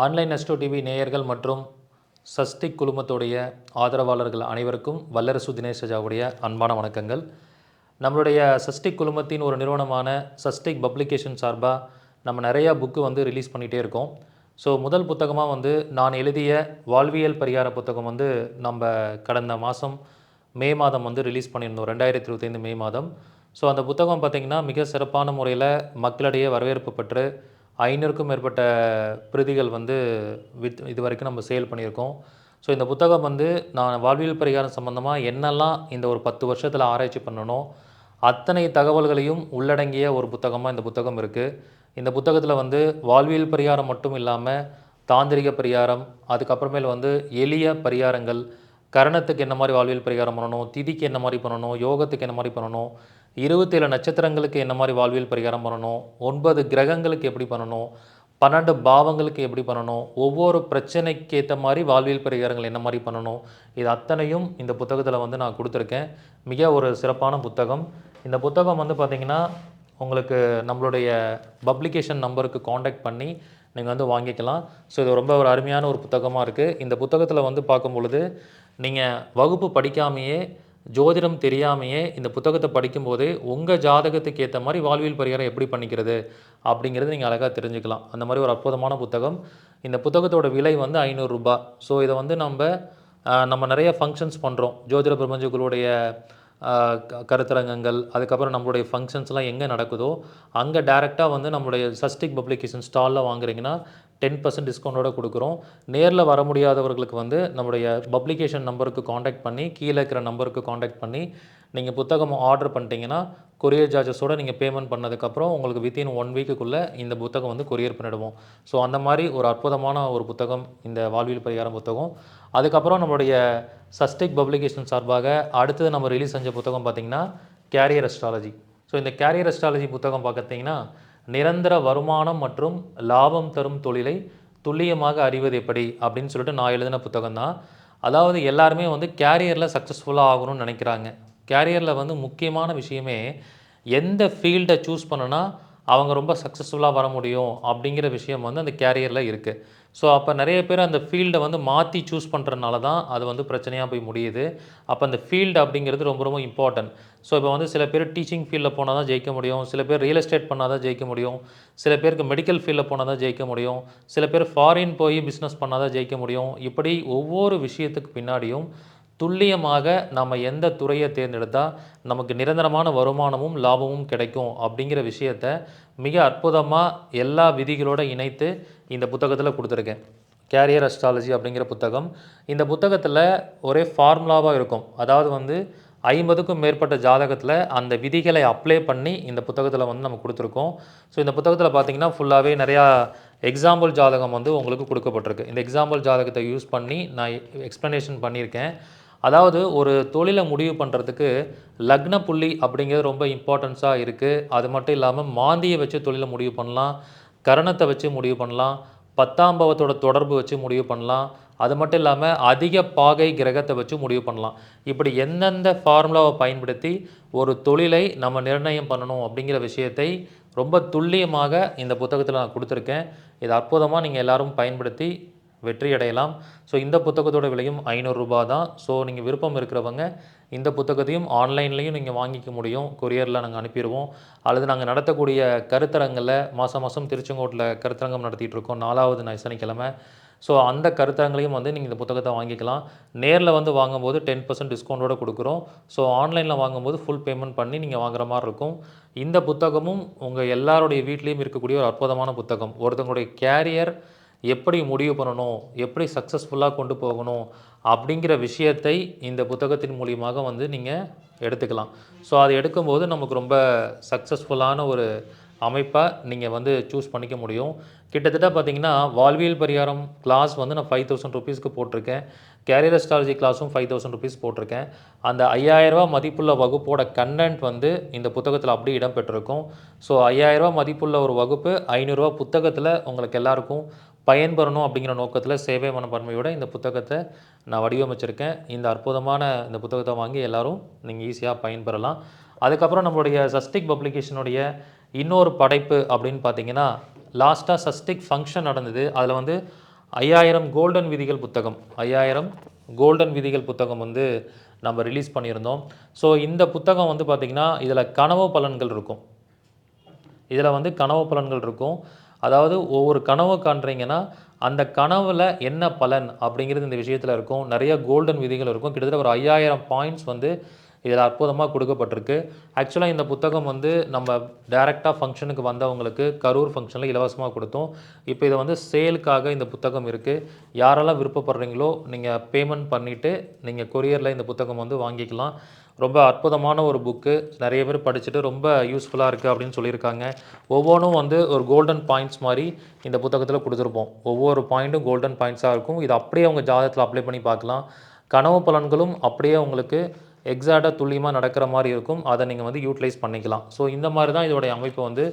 Online astro TV நேயர்கள் மற்றும் சஸ்டிக் குழுமத்துடைய ஆதரவாளர்கள் அனைவருக்கும் வல்லரசு தினேஷ் ராஜாவுடைய அன்பான வணக்கங்கள். நம்மளுடைய சஸ்டிக் குழுமத்தின் ஒரு நிறுவனமான சஸ்டிக் பப்ளிகேஷன் சார்பாக நம்ம நிறையா புக்கு வந்து ரிலீஸ் பண்ணிகிட்டே இருக்கோம். ஸோ முதல் புத்தகமாக வந்து நான் எழுதிய வாழ்வியல் பரிகார புத்தகம் வந்து நம்ம கடந்த மாதம் மே மாதம் வந்து ரிலீஸ் பண்ணியிருந்தோம், 2025 மே மாதம். ஸோ அந்த புத்தகம் பார்த்திங்கன்னா மிக சிறப்பான முறையில் மக்களிடையே வரவேற்பு பெற்று 500க்கும் மேற்பட்ட பிரதிகள் வந்து இது வரைக்கும் நம்ம சேல் பண்ணியிருக்கோம். ஸோ இந்த புத்தகம் வந்து நான் வாழ்வியல் பரிகாரம் சம்மந்தமாக என்னெல்லாம் இந்த ஒரு 10 வருஷத்தில் ஆராய்ச்சி பண்ணனோ அத்தனை தகவல்களையும் உள்ளடங்கிய ஒரு புத்தகமாக இந்த புத்தகம் இருக்குது. இந்த புத்தகத்தில் வந்து வாழ்வியல் பரிகாரம் மட்டும் இல்லாமல் தாந்திரிக பரிகாரம், அதுக்கப்புறமேல் வந்து எளிய பரிகாரங்கள், கரணத்துக்கு என்ன மாதிரி வாழ்வியல் பரிகாரம் பண்ணணும், திதிக்கு என்ன மாதிரி பண்ணணும், யோகத்துக்கு என்ன மாதிரி பண்ணணும், 27 நட்சத்திரங்களுக்கு என்ன மாதிரி வாழ்வியல் பரிகாரம் பண்ணணும், 9 கிரகங்களுக்கு எப்படி பண்ணணும், 12 பாவங்களுக்கு எப்படி பண்ணணும், ஒவ்வொரு பிரச்சனைக்கு ஏற்ற மாதிரி வாழ்வியல் பரிகாரங்கள் என்ன மாதிரி பண்ணணும், இது அத்தனையும் இந்த புத்தகத்தில் வந்து நான் கொடுத்துருக்கேன். மிக ஒரு சிறப்பான புத்தகம். இந்த புத்தகம் வந்து பார்த்திங்கன்னா உங்களுக்கு நம்மளுடைய பப்ளிகேஷன் நம்பருக்கு காண்டாக்ட் பண்ணி நீங்கள் வந்து வாங்கிக்கலாம். ஸோ இது ரொம்ப ஒரு அருமையான ஒரு புத்தகமாக இருக்குது. இந்த புத்தகத்தில் வந்து பார்க்கும் பொழுது நீங்கள் வகுப்பு படிக்காமையே, ஜோதிடம் தெரியாமையே இந்த புத்தகத்தை படிக்கும்போதே உங்கள் ஜாதகத்துக்கு ஏற்ற மாதிரி வாழ்வியல் பரிகாரம் எப்படி பண்ணிக்கிறது அப்படிங்கிறது நீங்கள் அழகாக தெரிஞ்சுக்கலாம். அந்த மாதிரி ஒரு அற்புதமான புத்தகம். இந்த புத்தகத்தோட விலை வந்து ரூ. 500. ஸோ இதை வந்து நம்ம நிறைய ஃபங்க்ஷன்ஸ் பண்ணுறோம். ஜோதிட பிரபஞ்சங்களுடைய கருத்தரங்கங்கள், அதுக்கப்புறம் நம்மளுடைய ஃபங்க்ஷன்ஸ்லாம் எங்கே நடக்குதோ அங்கே டேரெக்டாக வந்து நம்மளுடைய சஸ்டிக் பப்ளிகேஷன் ஸ்டாலில் வாங்குறீங்கன்னா 10% டிஸ்கவுண்டோடு கொடுக்குறோம். நேரில் வர முடியாதவர்களுக்கு வந்து நம்மளுடைய பப்ளிகேஷன் நம்பருக்கு காண்டாக்ட் பண்ணி, கீழே இருக்கிற நம்பருக்கு காண்டாக்ட் பண்ணி நீங்கள் புத்தகம் ஆர்டர் பண்ணிட்டீங்கன்னா கொரியர் சார்ஜஸோடு நீங்கள் பேமெண்ட் பண்ணதுக்கப்புறம் உங்களுக்கு வித்தின் 1 வீக்குக்குள்ளே இந்த புத்தகம் வந்து கொரியர் பண்ணிவிடுவோம். ஸோ அந்த மாதிரி ஒரு அற்புதமான ஒரு புத்தகம் இந்த வாழ்வியல் பரிகாரம் புத்தகம். அதுக்கப்புறம் நம்மளுடைய சஸ்டிக் பப்ளிகேஷன் சார்பாக அடுத்தது நம்ம ரிலீஸ் செஞ்ச புத்தகம் பார்த்திங்கன்னா கேரியர் அஸ்ட்ராலஜி. ஸோ இந்த கேரியர் அஸ்ட்ராலஜி புத்தகம் பார்த்திங்கன்னா நிரந்தர வருமானம் மற்றும் லாபம் தரும் தொழிலை துல்லியமாக அறிவது எப்படி அப்படின்னு சொல்லிட்டு நான் எழுதின புத்தகம் தான். அதாவது எல்லாருமே வந்து கேரியரில் சக்ஸஸ்ஃபுல்லாக ஆகணும்னு நினைக்கிறாங்க. கேரியரில் வந்து முக்கியமான விஷயமே எந்த ஃபீல்டை சூஸ் பண்ணுனா அவங்க ரொம்ப சக்ஸஸ்ஃபுல்லாக வர முடியும் அப்படிங்கிற விஷயம் வந்து அந்த கேரியரில் இருக்குது. ஸோ அப்போ நிறைய பேர் அந்த ஃபீல்டை வந்து மாற்றி சூஸ் பண்ணுறதுனால தான் அது வந்து பிரச்சனையாக போய் முடியுது. அப்போ அந்த ஃபீல்டு அப்படிங்கிறது ரொம்ப ரொம்ப இம்பார்ட்டன்ட். ஸோ இப்போ வந்து சில பேர் டீச்சிங் ஃபீல்டில் போனால் தான் ஜெயிக்க முடியும், சில பேர் ரியல் எஸ்டேட் பண்ணால் தான் ஜெயிக்க முடியும், சில பேருக்கு மெடிக்கல் ஃபீல்டில் போனால் தான் ஜெயிக்க முடியும், சில பேர் ஃபாரின் போய் பிஸ்னஸ் பண்ணால் தான் ஜெயிக்க முடியும். இப்படி ஒவ்வொரு விஷயத்துக்கு பின்னாடியும் துல்லியமாக நம்ம எந்த துறையை தேர்ந்தெடுத்தால் நமக்கு நிரந்தரமான வருமானமும் லாபமும் கிடைக்கும் அப்படிங்கிற விஷயத்தை மிக அற்புதமாக எல்லா விதிகளோடு இணைத்து இந்த புத்தகத்தில் கொடுத்துருக்கேன். கேரியர் அஸ்ட்ராலஜி அப்படிங்கிற புத்தகம். இந்த புத்தகத்தில் ஒரே ஃபார்முலாவாக இருக்கும். அதாவது வந்து 50க்கும் மேற்பட்ட ஜாதகத்தில் அந்த விதிகளை அப்ளை பண்ணி இந்த புத்தகத்தில் வந்து நம்ம கொடுத்துருக்கோம். ஸோ இந்த புத்தகத்தில் பார்த்திங்கன்னா ஃபுல்லாகவே நிறையா எக்ஸாம்பிள் ஜாதகம் வந்து உங்களுக்கு கொடுக்கப்பட்டிருக்கு. இந்த எக்ஸாம்பிள் ஜாதகத்தை யூஸ் பண்ணி நான் எக்ஸ்ப்ளனேஷன் பண்ணியிருக்கேன். அதாவது ஒரு தொழிலை முடிவு பண்ணுறதுக்கு லக்ன புள்ளி அப்படிங்கிறது ரொம்ப இம்பார்ட்டன்ஸாக இருக்குது. அது மட்டும் இல்லாமல் மாந்தியை வச்சு தொழிலை முடிவு பண்ணலாம், கரணத்தை வச்சு முடிவு பண்ணலாம், 10ஆம் பாவத்தோட தொடர்பு வச்சு முடிவு பண்ணலாம், அது மட்டும் இல்லாமல் அதிக பாகை கிரகத்தை வச்சு முடிவு பண்ணலாம். இப்படி எந்தெந்த ஃபார்முலாவை பயன்படுத்தி ஒரு தொழிலை நம்ம நிர்ணயம் பண்ணணும் அப்படிங்கிற விஷயத்தை ரொம்ப துல்லியமாக இந்த புத்தகத்தில் நான் கொடுத்துருக்கேன். இது அற்புதமாக நீங்கள் எல்லோரும் பயன்படுத்தி வெற்றி அடையலாம். ஸோ இந்த புத்தகத்தோட விலையும் ரூ. 500 தான். ஸோ நீங்கள் விருப்பம் இருக்கிறவங்க இந்த புத்தகத்தையும் ஆன்லைன்லேயும் நீங்கள் வாங்கிக்க முடியும். கொரியரில் நாங்கள் அனுப்பிடுவோம். அல்லது நாங்கள் நடத்தக்கூடிய கருத்தரங்களில் மாதம் மாதம் திருச்செங்கோட்டில் கருத்தரங்கம் நடத்திட்டு இருக்கோம், 4வது சனிக்கிழமை. ஸோ அந்த கருத்தரங்களையும் வந்து நீங்கள் இந்த புத்தகத்தை வாங்கிக்கலாம். நேரில் வந்து வாங்கும்போது 10% டிஸ்கவுண்டோடு கொடுக்குறோம். ஸோ ஆன்லைனில் வாங்கும்போது ஃபுல் பேமெண்ட் பண்ணி நீங்கள் வாங்குற மாதிரி இருக்கும். இந்த புத்தகமும் உங்கள் எல்லாருடைய வீட்லேயும் இருக்கக்கூடிய ஒரு அற்புதமான புத்தகம். ஒருத்தவங்களுடைய கேரியர் எப்படி முடிவு பண்ணணும், எப்படி சக்ஸஸ்ஃபுல்லாக கொண்டு போகணும் அப்படிங்கிற விஷயத்தை இந்த புத்தகத்தின் மூலியமாக வந்து நீங்கள் எடுத்துக்கலாம். ஸோ அது எடுக்கும்போது நமக்கு ரொம்ப சக்ஸஸ்ஃபுல்லான ஒரு அமைப்பாக நீங்கள் வந்து சூஸ் பண்ணிக்க முடியும். கிட்டத்தட்ட பார்த்திங்கன்னா வாழ்வியல் பரிகாரம் கிளாஸ் வந்து நான் 5000 ருபீஸ்க்கு போட்டிருக்கேன். கேரியர் அஸ்ட்ராலஜி கிளாஸும் 5000 ருபீஸ் போட்டிருக்கேன். அந்த 5000 மதிப்புள்ள வகுப்போட கண்டென்ட் வந்து இந்த புத்தகத்தில் அப்படியே இடம்பெற்றிருக்கும். ஸோ 5000 மதிப்புள்ள ஒரு வகுப்பு ரூ. 500 புத்தகத்தில் உங்களுக்கு எல்லாருக்கும் பயன்பெறணும் அப்படிங்கிற நோக்கத்தில் சேவை மனப்பான்மையோட இந்த புத்தகத்தை நான் வடிவமைச்சிருக்கேன். இந்த அற்புதமான இந்த புத்தகத்தை வாங்கி எல்லோரும் நீங்கள் ஈஸியாக பயன்பெறலாம். அதுக்கப்புறம் நம்மளுடைய சஸ்டிக் பப்ளிகேஷனுடைய இன்னொரு படைப்பு அப்படின்னு பார்த்தீங்கன்னா லாஸ்ட்டாக சஸ்டிக் ஃபங்க்ஷன் நடந்தது. அதில் வந்து 5000 கோல்டன் விதிகள் புத்தகம் 5000 கோல்டன் விதிகள் புத்தகம் வந்து நம்ம ரிலீஸ் பண்ணியிருந்தோம். ஸோ இந்த புத்தகம் வந்து பார்த்திங்கன்னா இதில் கனவு பலன்கள் இருக்கும். இதில் வந்து கனவு பலன்கள் இருக்கும். அதாவது ஒவ்வொரு கனவு காண்றீங்கன்னா அந்த கனவில் என்ன பலன் அப்படிங்கிறது இந்த விஷயத்தில் இருக்கும். நிறைய கோல்டன் விதிகள் இருக்கும். கிட்டத்தட்ட ஒரு 5000 பாயிண்ட்ஸ் வந்து இதில் அற்புதமாக கொடுக்கப்பட்டிருக்கு. ஆக்சுவலாக இந்த புத்தகம் வந்து நம்ம டைரெக்டாக ஃபங்க்ஷனுக்கு வந்தவங்களுக்கு கரூர் ஃபங்க்ஷனில் இலவசமாக கொடுத்தோம். இப்போ இதை வந்து சேலுக்காக இந்த புத்தகம் இருக்குது. யாரெல்லாம் விருப்பப்படுறீங்களோ நீங்கள் பேமெண்ட் பண்ணிவிட்டு நீங்கள் கொரியரில் இந்த புத்தகம் வந்து வாங்கிக்கலாம். ரொம்ப அற்புதமான ஒரு புக்கு. நிறைய பேர் படிச்சுட்டு ரொம்ப யூஸ்ஃபுல்லாக இருக்குது அப்படின்னு சொல்லியிருக்காங்க. ஒவ்வொன்றும் வந்து ஒரு கோல்டன் பாயிண்ட்ஸ் மாதிரி இந்த புத்தகத்தில் கொடுத்துருப்போம். ஒவ்வொரு பாயிண்ட்டும் கோல்டன் பாயிண்ட்ஸாக இருக்கும். இது அப்படியே உங்கள் ஜாதகத்தில் அப்ளை பண்ணி பார்க்கலாம். கனவு பலன்களும் அப்படியே உங்களுக்கு எக்ஸாக்டாக துல்லியமாக நடக்கிற மாதிரி இருக்கும். அதை நீங்கள் வந்து யூட்டிலைஸ் பண்ணிக்கலாம். ஸோ இந்த மாதிரி தான் இதோடைய அமைப்பு வந்து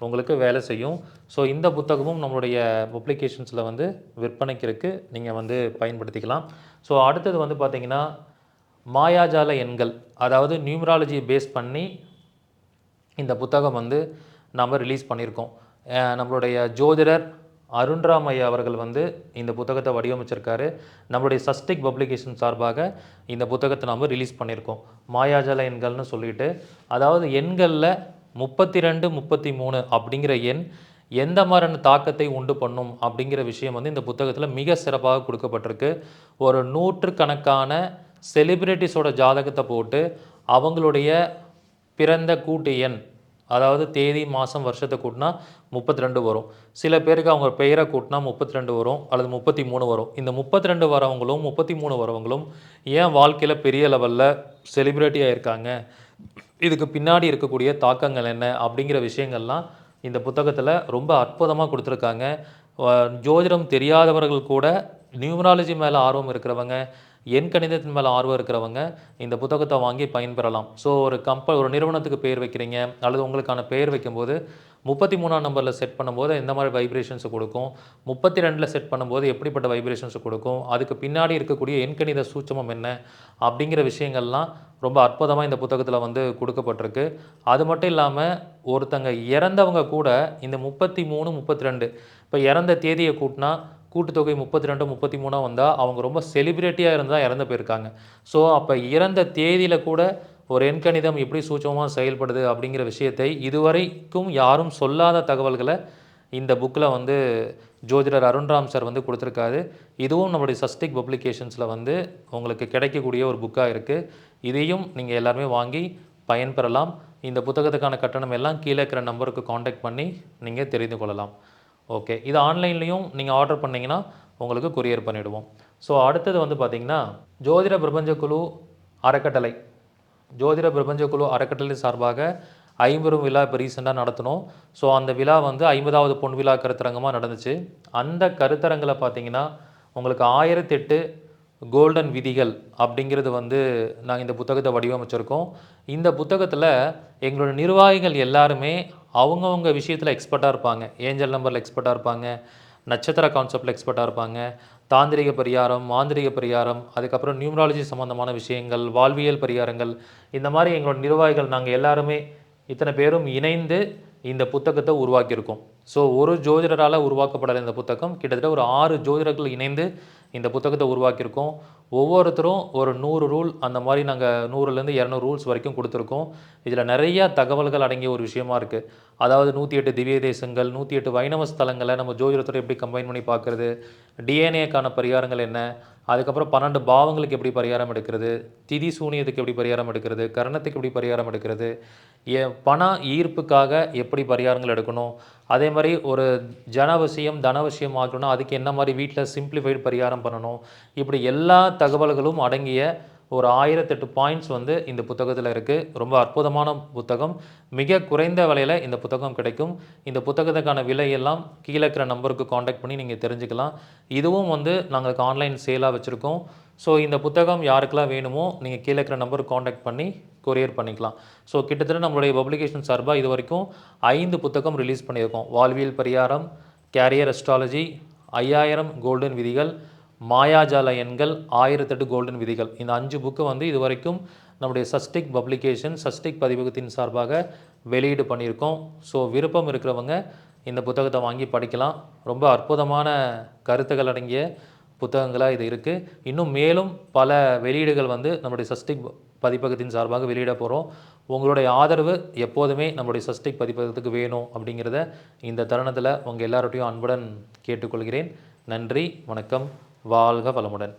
உங்களுக்கு வேலை செய்யும். ஸோ இந்த புத்தகமும் நம்மளுடைய பப்ளிகேஷன்ஸில் வந்து விற்பனைக்கு இருக்குது. நீங்கள் வந்து பயன்படுத்திக்கலாம். ஸோ அடுத்தது வந்து பார்த்திங்கன்னா மாயாஜால எண்கள், அதாவது நியூமராலஜி பேஸ் பண்ணி இந்த புத்தகம் வந்து நம்ம ரிலீஸ் பண்ணியிருக்கோம். நம்மளுடைய ஜோதிடர் அருண்ராம் ஐயா அவர்கள் வந்து இந்த புத்தகத்தை வடிவமைச்சிருக்காரு. நம்மளுடைய சஸ்டிக் பப்ளிகேஷன் சார்பாக இந்த புத்தகத்தை நம்ம ரிலீஸ் பண்ணியிருக்கோம். மாயாஜால எண்கள்னு சொல்லிட்டு, அதாவது எண்களில் 32, 33 அப்படிங்கிற எண் எந்த மாதிரியான தாக்கத்தை உண்டு பண்ணும் அப்படிங்கிற விஷயம் வந்து இந்த புத்தகத்தில் மிக சிறப்பாக கொடுக்கப்பட்டிருக்கு. ஒரு நூற்றுக்கணக்கான செலிப்ரிட்டிஸோட ஜாதகத்தை போட்டு அவங்களுடைய பிறந்த கூட்டு எண், அதாவது தேதி மாதம் வருஷத்தை கூட்டினா 32 வரும். சில பேருக்கு அவங்க பெயரை கூட்டினா 32 வரும் அல்லது 33 வரும். இந்த 32 வரவங்களும் 33 வரவங்களும் ஏன் வாழ்க்கையில் பெரிய லெவலில் செலிப்ரிட்டியாக இருக்காங்க, இதுக்கு பின்னாடி இருக்கக்கூடிய தாக்கங்கள் என்ன அப்படிங்கிற விஷயங்கள்லாம் இந்த புத்தகத்தில் ரொம்ப அற்புதமாக கொடுத்துருக்காங்க. ஜோதிடம் தெரியாதவர்கள் கூட நியூமராலஜி மேலே ஆர்வம் இருக்கிறவங்க, எண் கணிதத்தின் மேலே ஆர்வம் இருக்கிறவங்க இந்த புத்தகத்தை வாங்கி பயன்பெறலாம். ஸோ ஒரு நிறுவனத்துக்கு பெயர் வைக்கிறீங்க அல்லது உங்களுக்கான பெயர் வைக்கும்போது 33ஆம் நம்பரில் செட் பண்ணும்போது எந்த மாதிரி வைப்ரேஷன்ஸை கொடுக்கும், 32ல் செட் பண்ணும்போது எப்படிப்பட்ட வைப்ரேஷன்ஸை கொடுக்கும், அதுக்கு பின்னாடி இருக்கக்கூடிய எண்கணித சூட்சமம் என்ன அப்படிங்கிற விஷயங்கள்லாம் ரொம்ப அற்புதமாக இந்த புத்தகத்தில் வந்து கொடுக்கப்பட்டிருக்கு. அது மட்டும் இல்லாமல் ஒருத்தங்க இறந்தவங்க கூட இந்த 33, 32 இப்போ இறந்த தேதியை கூட்டினா கூட்டுத்தொகை 32, 33 வந்தால் அவங்க ரொம்ப செலிப்ரிட்டியாக இருந்தால் இறந்து போயிருக்காங்க. ஸோ அப்போ இறந்த தேதியில் கூட ஒரு எண்கணிதம் எப்படி சூட்சமமாக செயல்படுது அப்படிங்கிற விஷயத்தை இதுவரைக்கும் யாரும் சொல்லாத தகவல்களை இந்த புக்கில் வந்து ஜோதிடர் அருண்ராம் சார் வந்து கொடுத்துருக்காரு. இதுவும் நம்மளுடைய சஸ்டிக் பப்ளிகேஷன்ஸில் வந்து உங்களுக்கு கிடைக்கக்கூடிய ஒரு புக்காக இருக்குது. இதையும் நீங்கள் எல்லாருமே வாங்கி பயன்பெறலாம். இந்த புத்தகத்துக்கான கட்டணம் எல்லாம் கீழே இருக்கிற நம்பருக்கு காண்டாக்ட் பண்ணி நீங்கள் தெரிந்து கொள்ளலாம். ஓகே, இது ஆன்லைன்லேயும் நீங்கள் ஆர்டர் பண்ணிங்கன்னா உங்களுக்கு கொரியர் பண்ணிவிடுவோம். ஸோ அடுத்தது வந்து பார்த்திங்கன்னா ஜோதிட பிரபஞ்ச குழு அறக்கட்டளை. ஜோதிட பிரபஞ்ச குழு அறக்கட்டளை சார்பாக 50 விழா இப்போ ரீசெண்டாக நடத்தினோம். ஸோ அந்த விழா வந்து 50வது பொன் விழா கருத்தரங்கமாக நடந்துச்சு. அந்த கருத்தரங்கில் பார்த்திங்கன்னா உங்களுக்கு 1008 கோல்டன் விதிகள் அப்படிங்கிறது வந்து நாங்கள் இந்த புத்தகத்தை வடிவமைச்சிருக்கோம். இந்த புத்தகத்தில் எங்களோட நிர்வாகிகள் எல்லாருமே அவங்கவுங்க விஷயத்தில் எக்ஸ்பர்ட்டாக இருப்பாங்க. ஏஞ்சல் நம்பரில் எக்ஸ்பர்ட்டாக இருப்பாங்க, நட்சத்திர கான்செப்டில் எக்ஸ்பர்ட்டாக இருப்பாங்க, தாந்திரிக பரிகாரம், மாந்திரிக பரிகாரம், அதுக்கப்புறம் நியூமராலஜி சம்மந்தமான விஷயங்கள், வாழ்வியல் பரிகாரங்கள், இந்த மாதிரி எங்களோட நிர்வாகிகள் நாங்கள் எல்லாருமே இத்தனை பேரும் இணைந்து இந்த புத்தகத்தை உருவாக்கியிருக்கோம். ஸோ ஒரு ஜோதிடரால் உருவாக்கப்படாத இந்த புத்தகம் கிட்டத்தட்ட ஒரு 6 ஜோதிடர்கள் இணைந்து இந்த புத்தகத்தை உருவாக்கியிருக்கோம். ஒவ்வொருத்தரும் ஒரு 100 ரூல் அந்த மாதிரி நாங்கள் 100லேருந்து 200 ரூல்ஸ் வரைக்கும் கொடுத்துருக்கோம். இதில் நிறையா தகவல்கள் அடங்கிய ஒரு விஷயமா இருக்குது. அதாவது 108 திவ்ய தேசங்கள், 108 வைணவ ஸ்தலங்களை நம்ம ஜோதிடத்தோட எப்படி கம்பைன் பண்ணி பார்க்குறது, டிஎன்ஏக்கான பரிகாரங்கள் என்ன, அதுக்கப்புறம் 12 பாவங்களுக்கு எப்படி பரிகாரம் எடுக்கிறது, திதி சூனியத்துக்கு எப்படி பரிகாரம் எடுக்கிறது, கரணத்துக்கு எப்படி பரிகாரம் எடுக்கிறது, பண ஈர்ப்புக்காக எப்படி பரிகாரங்கள் எடுக்கணும், அதே மாதிரி ஒரு ஜனவசியம் தனவசியம் ஆகணும்னா அதுக்கு என்ன மாதிரி வீட்டில் சிம்பிளிஃபைடு பரிகாரம் பண்ணணும், இப்படி எல்லா தகவல்களும் அடங்கிய ஒரு 1008 பாயிண்ட்ஸ் வந்து இந்த புத்தகத்தில் இருக்குது. ரொம்ப அற்புதமான புத்தகம். மிக குறைந்த விலையில் இந்த புத்தகம் கிடைக்கும். இந்த புத்தகத்துக்கான விலையெல்லாம் கீழே இருக்கிற நம்பருக்கு காண்டாக்ட் பண்ணி நீங்கள் தெரிஞ்சுக்கலாம். இதுவும் வந்து நாங்கள் ஆன்லைன் சேலாக வச்சுருக்கோம். ஸோ இந்த புத்தகம் யாருக்கெல்லாம் வேணுமோ நீங்கள் கீழே இருக்கிற நம்பருக்கு காண்டாக்ட் பண்ணி கொரியர் பண்ணிக்கலாம். ஸோ கிட்டத்தட்ட நம்மளுடைய பப்ளிகேஷன் சார்பாக இது வரைக்கும் 5 புத்தகம் ரிலீஸ் பண்ணியிருக்கோம். வாழ்வியல் பரிகாரம், கேரியர் அஸ்ட்ராலஜி, 5000 கோல்டன் விதிகள், மாயாஜால எண்கள், 1008 கோல்டன் விதிகள், இந்த 5 புக்கு வந்து இது வரைக்கும் நம்முடைய சஸ்டிக் பப்ளிகேஷன் சஸ்டிக் பதிவகத்தின் சார்பாக வெளியீடு பண்ணியிருக்கோம். ஸோ விருப்பம் இருக்கிறவங்க இந்த புத்தகத்தை வாங்கி படிக்கலாம். ரொம்ப அற்புதமான கருத்துக்கள் அடங்கிய புத்தகங்களாக இது இருக்குது. இன்னும் மேலும் பல வெளியீடுகள் வந்து நம்முடைய சஸ்டிக் பதிப்பகத்தின் சார்பாக வெளியிட போகிறோம். உங்களுடைய ஆதரவு எப்போதுமே நம்முடைய சஸ்டிக் பதிப்பகத்துக்கு வேணும் அப்படிங்கிறத இந்த தருணத்தில் உங்கள் எல்லார்ட்டையும் அன்புடன் கேட்டுக்கொள்கிறேன். நன்றி, வணக்கம், வாழ்க வளமுடன்.